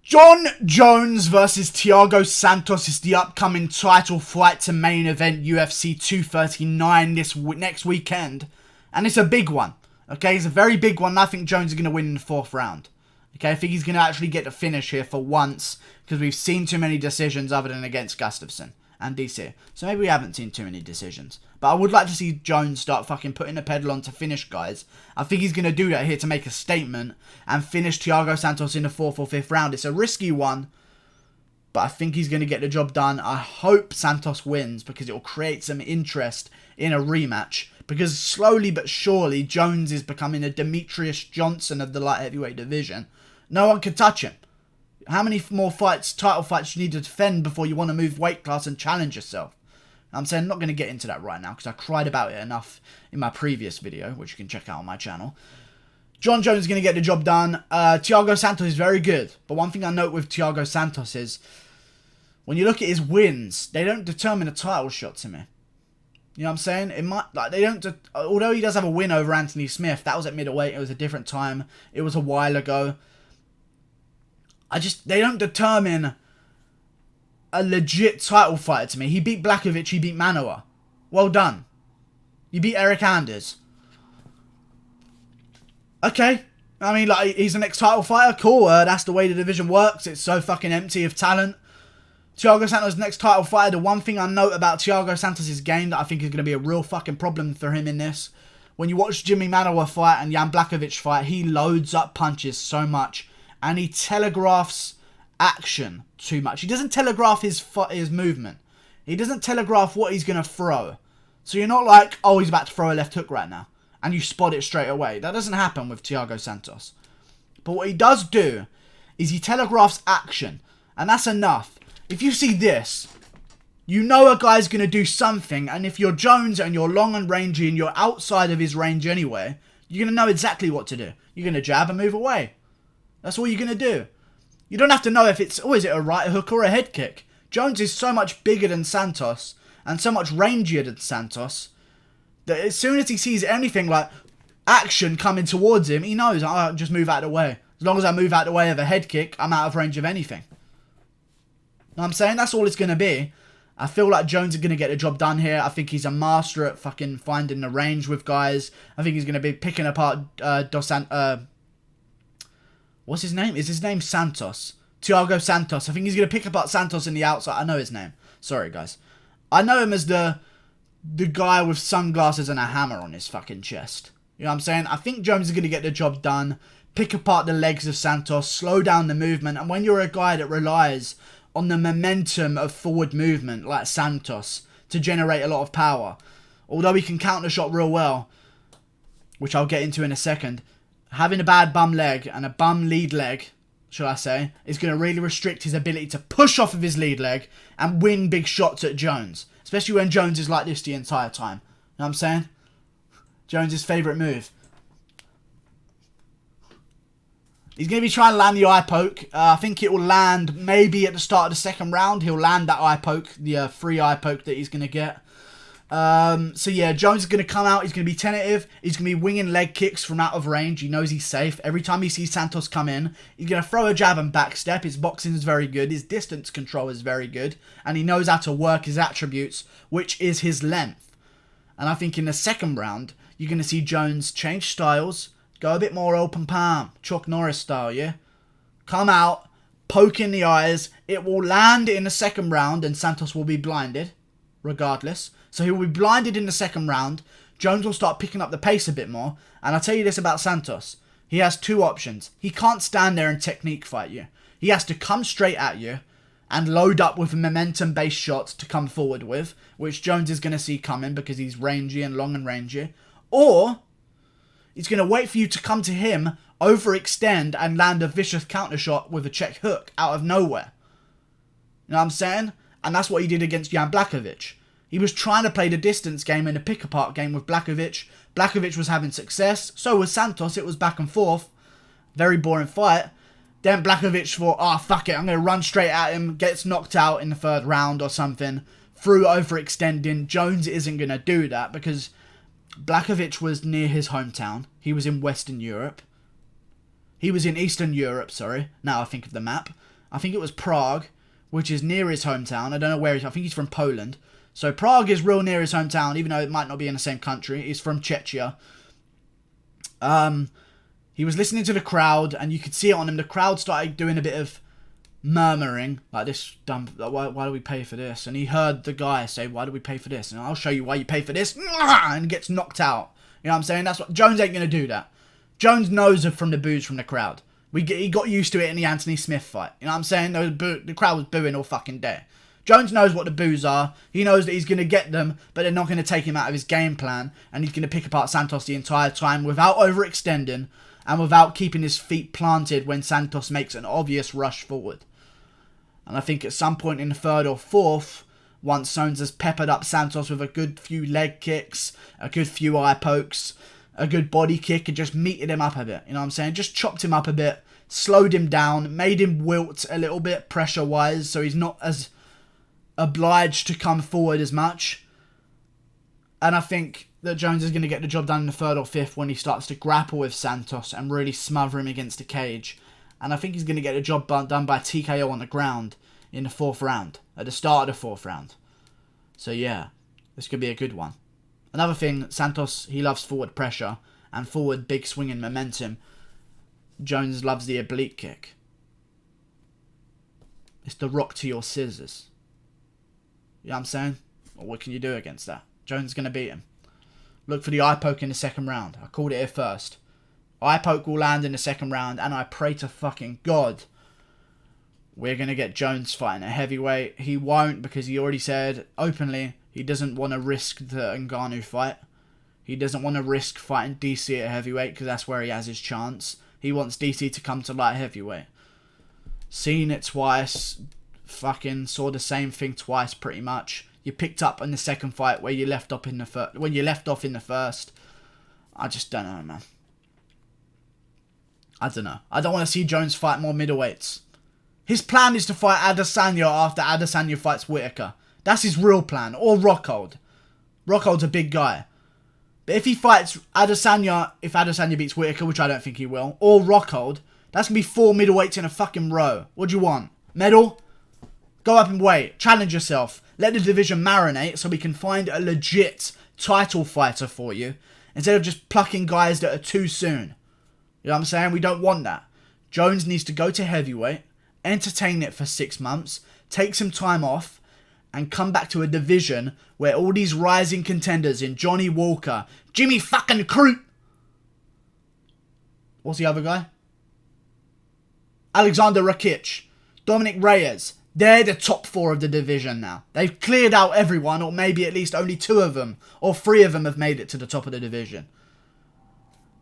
Jon Jones versus Thiago Santos is the upcoming title fight to main event UFC 239 this next weekend. And it's a big one. Okay, it's a very big one. I think Jones is going to win in the 4th round. Okay, I think he's going to actually get the finish here for once. Because we've seen too many decisions other than against Gustafsson and DC. So maybe we haven't seen too many decisions. But I would like to see Jones start fucking putting the pedal on to finish guys. I think he's going to do that here to make a statement and finish Thiago Santos in the 4th or 5th round. It's a risky one, but I think he's going to get the job done. I hope Santos wins because it will create some interest in a rematch. Because slowly but surely, Jones is becoming a Demetrius Johnson of the light heavyweight division. No one can touch him. How many more fights, title fights you need to defend before you want to move weight class and challenge yourself? I'm saying I'm not going to get into that right now because I cried about it enough in my previous video, which you can check out on my channel. Jon Jones is going to get the job done. Thiago Santos is very good. But one thing I note with Thiago Santos is when you look at his wins, they don't determine a title shot to me. You know what I'm saying? It might, like, they don't, although he does have a win over Anthony Smith, that was at middleweight. It was a different time. It was a while ago. They don't determine a legit title fighter to me. He beat Blachowicz, he beat Manoa. Well done. You beat Eric Anders. Okay. I mean, like, he's the next title fighter. Cool. That's the way the division works. It's so fucking empty of talent. Thiago Santos' next title fighter. The one thing I note about Thiago Santos' game that I think is going to be a real fucking problem for him in this. When you watch Jimmy Manoa fight and Jan Blachowicz fight, he loads up punches so much. And he telegraphs action too much. He doesn't telegraph his movement. He doesn't telegraph what he's going to throw. So you're not like, oh, he's about to throw a left hook right now. And you spot it straight away. That doesn't happen with Thiago Santos. But what he does do is he telegraphs action. And that's enough. If you see this, you know a guy's going to do something. And if you're Jones and you're long and rangy and you're outside of his range anyway, you're going to know exactly what to do. You're going to jab and move away. That's all you're going to do. You don't have to know if it's, oh, is it a right hook or a head kick? Jones is so much bigger than Santos and so much rangier than Santos that as soon as he sees anything like action coming towards him, he knows, I'll just move out of the way. As long as I move out of the way of a head kick, I'm out of range of anything. You know what I'm saying? That's all it's going to be. I feel like Jones is going to get the job done here. I think he's a master at fucking finding the range with guys. I think he's going to be picking apart what's his name? Is his name Santos? Thiago Santos. I think he's going to pick apart Santos in the outside. I know his name. Sorry, guys. I know him as the guy with sunglasses and a hammer on his fucking chest. You know what I'm saying? I think Jones is going to get the job done. Pick apart the legs of Santos. Slow down the movement. And when you're a guy that relies on the momentum of forward movement like Santos to generate a lot of power, although he can counter shot real well, which I'll get into in a second, having a bad bum leg and a bum lead leg, shall I say, is going to really restrict his ability to push off of his lead leg and win big shots at Jones. Especially when Jones is like this the entire time. You know what I'm saying? Jones' favourite move. He's going to be trying to land the eye poke. I think it will land maybe at the start of the 2nd round. He'll land that eye poke, the free eye poke that he's going to get. So yeah, Jones is going to come out. He's going to be tentative. He's going to be winging leg kicks from out of range. He knows he's safe. Every time he sees Santos come in, he's going to throw a jab and backstep. His boxing is very good. His distance control is very good. And he knows how to work his attributes, which is his length. And I think in the 2nd round, you're going to see Jones change styles. Go a bit more open palm. Chuck Norris style, yeah? Come out. Poke in the eyes. It will land in the 2nd round and Santos will be blinded. Regardless. So he will be blinded in the 2nd round. Jones will start picking up the pace a bit more. And I'll tell you this about Santos. He has 2 options. He can't stand there and technique fight you. He has to come straight at you and load up with momentum-based shots to come forward with, which Jones is going to see coming because he's rangy and long and rangy. Or he's going to wait for you to come to him, overextend, and land a vicious counter shot with a check hook out of nowhere. You know what I'm saying? And that's what he did against Jan Blachowicz. He was trying to play the distance game in a pick-apart game with Blachowicz. Blachowicz was having success. So was Santos. It was back and forth. Very boring fight. Then Blachowicz thought, oh, fuck it. I'm going to run straight at him. Gets knocked out in the 3rd round or something. Through overextending. Jones isn't going to do that because Blachowicz was near his hometown. He was in Western Europe. He was in Eastern Europe, sorry. Now I think of the map. I think it was Prague, which is near his hometown. I don't know where I think he's from Poland. So Prague is real near his hometown, even though it might not be in the same country. He's from Czechia. He was listening to the crowd, and you could see it on him. The crowd started doing a bit of murmuring, like, this dumb, why do we pay for this? And he heard the guy say, why do we pay for this? And I'll show you why you pay for this. And gets knocked out. You know what I'm saying? That's what Jones ain't going to do that. Jones knows from the boos from the crowd. He got used to it in the Anthony Smith fight. You know what I'm saying? The crowd was booing all fucking day. Jones knows what the boos are. He knows that he's going to get them, but they're not going to take him out of his game plan. And he's going to pick apart Santos the entire time without overextending and without keeping his feet planted when Santos makes an obvious rush forward. And I think at some point in the third or fourth, once Jones has peppered up Santos with a good few leg kicks, a good few eye pokes, a good body kick, and just meated him up a bit. You know what I'm saying? Just chopped him up a bit, slowed him down, made him wilt a little bit pressure-wise, so he's not as obliged to come forward as much. And I think that Jones is going to get the job done in the third or fifth when he starts to grapple with Santos and really smother him against the cage. And I think he's going to get the job done by TKO on the ground in the fourth round, at the start of the fourth round. So yeah, this could be a good one. Another thing, Santos, he loves forward pressure and forward big swinging momentum. Jones loves the oblique kick. It's the rock to your scissors. You know what I'm saying? Well, what can you do against that? Jones is going to beat him. Look for the eye poke in the second round. I called it here first. Eye poke will land in the second round, and I pray to fucking God we're going to get Jones fighting a heavyweight. He won't, because he already said openly he doesn't want to risk the Ngannou fight. He doesn't want to risk fighting DC at heavyweight, because that's where he has his chance. He wants DC to come to light heavyweight. Seen it twice. Fucking saw the same thing twice, pretty much. You picked up in the second fight where you left off in the when you left off in the first. I just don't know, man. I don't know. I don't want to see Jones fight more middleweights. His plan is to fight Adesanya after Adesanya fights Whittaker. That's his real plan. Or Rockhold. Rockhold's a big guy. But if he fights Adesanya, if Adesanya beats Whittaker, which I don't think he will, or Rockhold, that's going to be 4 middleweights in a fucking row. What do you want? Medal? Go up and weight. Challenge yourself. Let the division marinate so we can find a legit title fighter for you, instead of just plucking guys that are too soon. You know what I'm saying? We don't want that. Jones needs to go to heavyweight, entertain it for 6 months, take some time off, and come back to a division where all these rising contenders in Johnny Walker, Jimmy fucking Crute, what's the other guy? Alexander Rakic, Dominic Reyes, they're the top 4 of the division now. They've cleared out everyone, or maybe at least only 2 of them, or 3 of them have made it to the top of the division.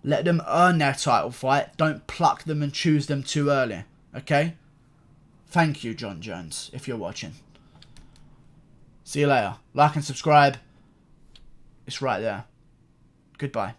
Let them earn their title fight. Don't pluck them and choose them too early. Okay? Thank you, Jon Jones, if you're watching. See you later. Like and subscribe. It's right there. Goodbye.